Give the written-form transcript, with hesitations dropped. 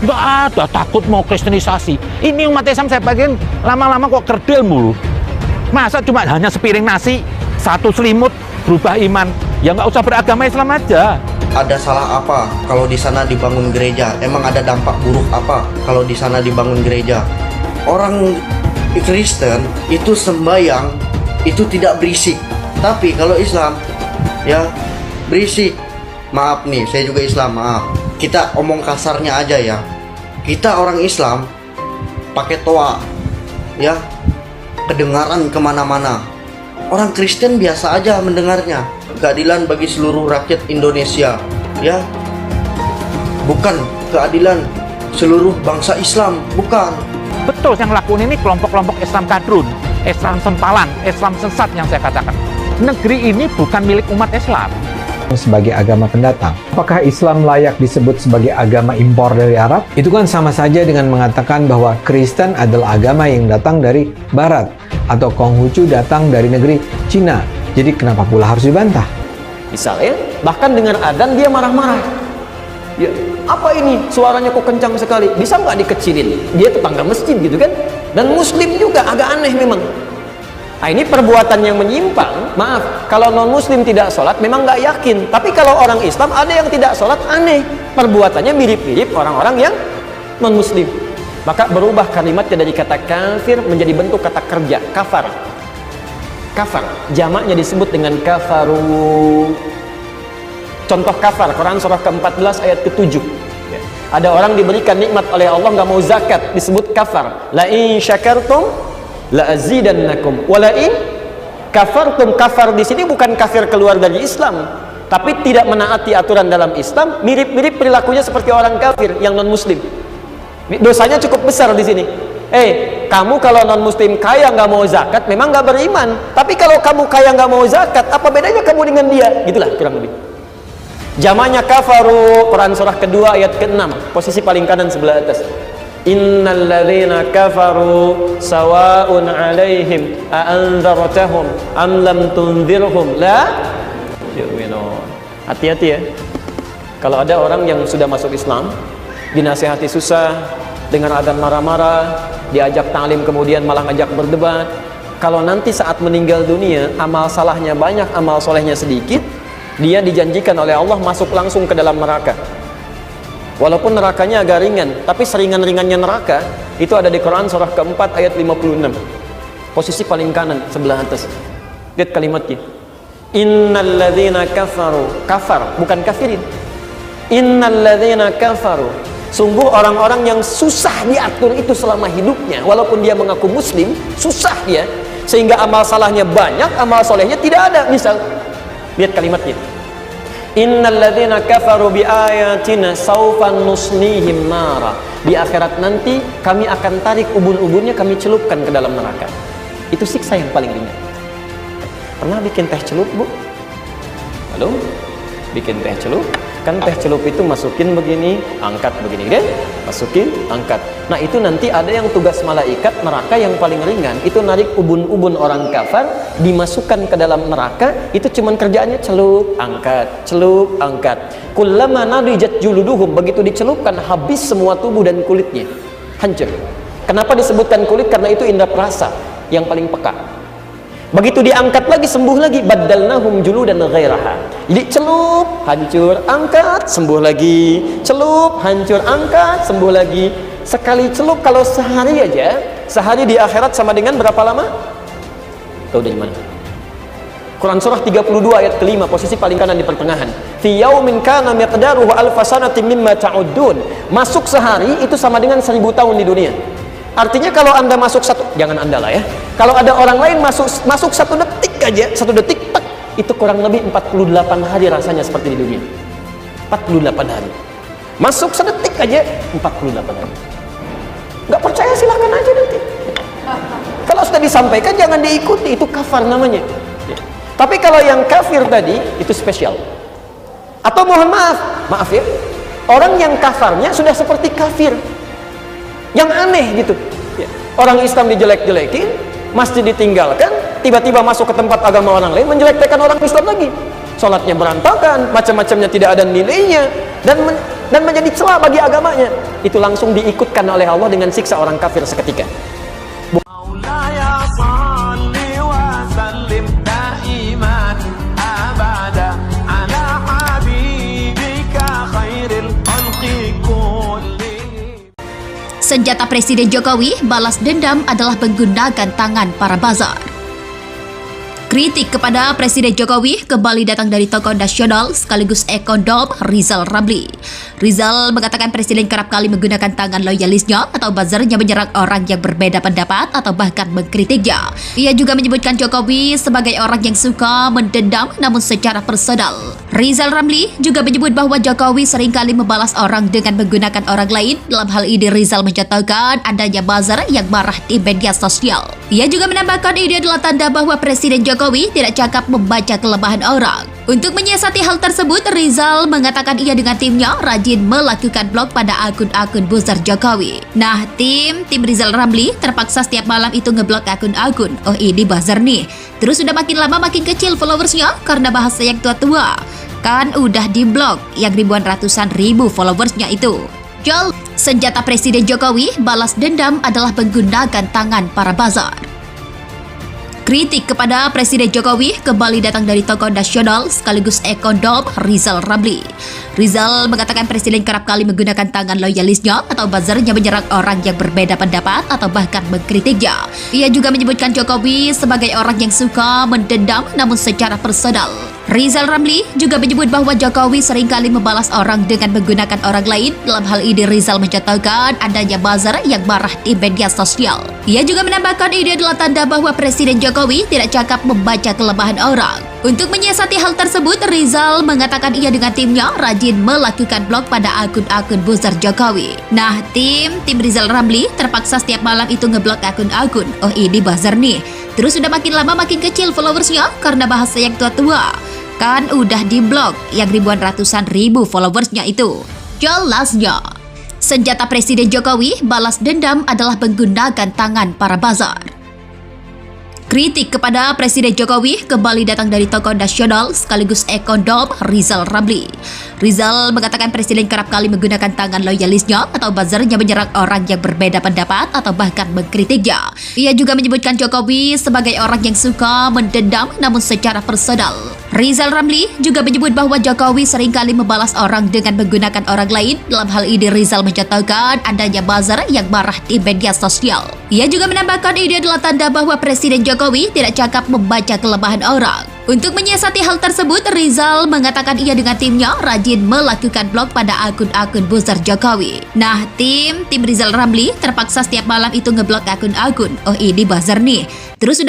Nggak ada takut mau kristenisasi. Ini umat Islam saya bagian lama-lama kok kerdil mulu. Masa cuma hanya sepiring nasi, satu selimut, berubah iman? Ya nggak usah beragama Islam aja. Ada salah apa kalau di sana dibangun gereja? Emang ada dampak buruk apa kalau di sana dibangun gereja? Orang Kristen itu sembahyang itu tidak berisik. Tapi kalau Islam ya berisik. Maaf nih, saya juga Islam, maaf. Kita omong kasarnya aja ya. Kita orang Islam pakai toa, ya, kedengaran kemana-mana. Orang Kristen biasa aja mendengarnya. Keadilan bagi seluruh rakyat Indonesia, ya, bukan keadilan seluruh bangsa Islam, bukan. Betul, yang lakukan ini kelompok-kelompok Islam kadrun, Islam sempalan, Islam sesat yang saya katakan. Negeri ini bukan milik umat Islam. Sebagai agama pendatang. Apakah Islam layak disebut sebagai agama impor dari Arab? Itu kan sama saja dengan mengatakan bahwa Kristen adalah agama yang datang dari Barat atau Konghucu datang dari negeri Cina. Jadi kenapa pula harus dibantah? Misalnya, bahkan dengar adzan dia marah-marah. Ya, apa ini? Suaranya kok kencang sekali. Bisa nggak dikecilin? Dia tetangga masjid gitu kan? Dan Muslim juga agak aneh memang. Nah, ini perbuatan yang menyimpang. Maaf, kalau non-muslim tidak sholat memang nggak yakin. Tapi kalau orang Islam ada yang tidak sholat, aneh. Perbuatannya mirip-mirip orang-orang yang non-muslim. Maka berubah kalimatnya dari kata kafir menjadi bentuk kata kerja, kafar. Kafar, jamaknya disebut dengan kafaru. Contoh kafar, Quran surah ke-14 ayat ke-7. Ada orang diberikan nikmat oleh Allah nggak mau zakat, disebut kafar. La in syakartum la azidannakum wala in kafartum. Kafar di sini bukan kafir keluar dari Islam, tapi tidak menaati aturan dalam Islam, mirip-mirip perilakunya seperti orang kafir yang non muslim. Dosanya cukup besar di sini. Kamu kalau non muslim kaya nggak mau zakat memang nggak beriman, tapi kalau kamu kaya nggak mau zakat, apa bedanya kamu dengan dia? Gitulah kurang lebih. Jamaknya kafaru, Quran surah kedua ayat ke-6, posisi paling kanan sebelah atas. Innal ladzina kafaru sawa'un 'alaihim a anzartahum am lam tunzirhum la yu'minun. Hati-hati ya. Kalau ada orang yang sudah masuk Islam, dinasihati susah, dengar adzan marah-marah, diajak ta'lim kemudian malah ngajak berdebat. Kalau nanti saat meninggal dunia, amal salahnya banyak, amal solehnya sedikit, dia dijanjikan oleh Allah masuk langsung ke dalam neraka. Walaupun nerakanya agak ringan, tapi seringan-ringannya neraka itu ada di Quran surah keempat ayat 56, posisi paling kanan sebelah atas. Lihat kalimatnya, innal ladzina kafaru, kafar bukan kafirin. Innal ladzina kafaru, sungguh orang-orang yang susah diatur itu selama hidupnya, walaupun dia mengaku muslim, susah dia, sehingga amal salahnya banyak, amal solehnya tidak ada. Misal, lihat kalimatnya, innal ladzina kafaru bi ayatina saufan nuslihim nara. Di akhirat nanti kami akan tarik ubun-ubunnya, kami celupkan ke dalam neraka. Itu siksa yang paling ringan. Pernah bikin teh celup, Bu? Halo? Bikin teh celup? Kan teh celup itu masukin begini, angkat begini, kan? Masukin, angkat. Nah, itu nanti ada yang tugas malaikat neraka yang paling ringan, itu narik ubun-ubun orang kafir, dimasukkan ke dalam neraka. Itu cuman kerjaannya celup, angkat, celup, angkat. Kullama nadijat juluduhum, begitu dicelupkan habis semua tubuh dan kulitnya, hancur. Kenapa disebutkan kulit? Karena itu indera perasa yang paling peka. Begitu diangkat lagi, sembuh lagi, baddalnahum juludan ghairaha. Jadi celup, hancur, angkat, sembuh lagi, celup, hancur, angkat, sembuh lagi. Sekali celup kalau sehari aja, sehari di akhirat sama dengan berapa lama? Tahu dari mana? Quran surah 32 ayat ke-5, posisi paling kanan di pertengahan. Fi yaumin kana miqdaruhu alfa sanatin mimma ta'uddun. Masuk sehari itu sama dengan 1000 tahun di dunia. Artinya kalau Anda masuk satu, jangan Anda lah ya. Kalau ada orang lain masuk 1 detik aja, 1 detik, tek, itu kurang lebih 48 hari rasanya seperti di dunia. 48 hari. Masuk sedetik aja 48 hari. Nggak percaya silahkan aja nanti. Kalau sudah disampaikan jangan diikuti, itu kafir namanya. Tapi kalau yang kafir tadi itu spesial. Atau mohon maaf ya, orang yang kafarnya sudah seperti kafir. Yang aneh gitu. Orang Islam dijelek-jelekin, masjid ditinggalkan, tiba-tiba masuk ke tempat agama orang lain menjelek-jelekan orang Islam lagi. Sholatnya berantakan, macam-macamnya tidak ada nilainya, dan dan menjadi celah bagi agamanya, itu langsung diikutkan oleh Allah dengan siksa orang kafir seketika. Senjata Presiden Jokowi balas dendam adalah menggunakan tangan para buzzer. Kritik kepada Presiden Jokowi kembali datang dari tokoh nasional sekaligus ekonom Rizal Ramli. Rizal mengatakan Presiden kerap kali menggunakan tangan loyalisnya atau buzzernya menyerang orang yang berbeda pendapat atau bahkan mengkritiknya. Ia juga menyebutkan Jokowi sebagai orang yang suka mendendam namun secara personal. Rizal Ramli juga menyebut bahwa Jokowi seringkali membalas orang dengan menggunakan orang lain. Dalam hal ini Rizal mencontohkan adanya buzzer yang marah di media sosial. Ia juga menambahkan ini adalah tanda bahwa Presiden Jokowi tidak cakap membaca kelemahan orang. Untuk menyiasati hal tersebut, Rizal mengatakan ia dengan timnya rajin melakukan blog pada akun-akun buzzer Jokowi. Nah, tim Rizal Ramli terpaksa setiap malam itu ngeblok akun-akun. Oh, ini buzzer nih. Terus udah makin lama makin kecil followersnya karena bahasa yang tua-tua. Kan udah di-blok yang ribuan ratusan ribu followersnya itu. Jol, senjata Presiden Jokowi balas dendam adalah menggunakan tangan para buzzer. Kritik kepada Presiden Jokowi kembali datang dari tokoh nasional sekaligus ekonom Rizal Ramli. Rizal mengatakan Presiden kerap kali menggunakan tangan loyalisnya atau buzzernya menyerang orang yang berbeda pendapat atau bahkan mengkritiknya. Ia juga menyebutkan Jokowi sebagai orang yang suka mendendam namun secara personal. Rizal Ramli juga menyebut bahwa Jokowi seringkali membalas orang dengan menggunakan orang lain. Dalam hal ini Rizal mencontohkan adanya buzzer yang marah di media sosial. Ia juga menambahkan ini adalah tanda bahwa Presiden Jokowi tidak cakap membaca kelemahan orang. Untuk menyiasati hal tersebut, Rizal mengatakan ia dengan timnya rajin melakukan blog pada akun-akun buzzer Jokowi. Nah, tim Rizal Ramli terpaksa setiap malam itu ngeblok akun-akun. Oh, ini buzzer nih. Terus udah makin lama makin kecil followersnya karena bahasa yang tua-tua. Kan udah di-blok yang ribuan ratusan ribu followersnya itu. Jelasnya, senjata Presiden Jokowi balas dendam adalah menggunakan tangan para buzzer. Kritik kepada Presiden Jokowi kembali datang dari tokoh nasional sekaligus ekonom Rizal Ramli. Rizal mengatakan Presiden kerap kali menggunakan tangan loyalisnya atau buzzernya menyerang orang yang berbeda pendapat atau bahkan mengkritiknya. Ia juga menyebutkan Jokowi sebagai orang yang suka mendendam namun secara personal. Rizal Ramli juga menyebut bahwa Jokowi seringkali membalas orang dengan menggunakan orang lain. Dalam hal ini Rizal mencontohkan adanya buzzer yang marah di media sosial. Ia juga menambahkan ini adalah tanda bahwa Presiden Jokowi tidak cakap membaca kelemahan orang. Untuk menyiasati hal tersebut, Rizal mengatakan ia dengan timnya rajin melakukan blog pada akun-akun buzzer Jokowi. Nah, tim Rizal Ramli terpaksa setiap malam itu ngeblok akun-akun. Oh, ini buzzer nih. Terus udah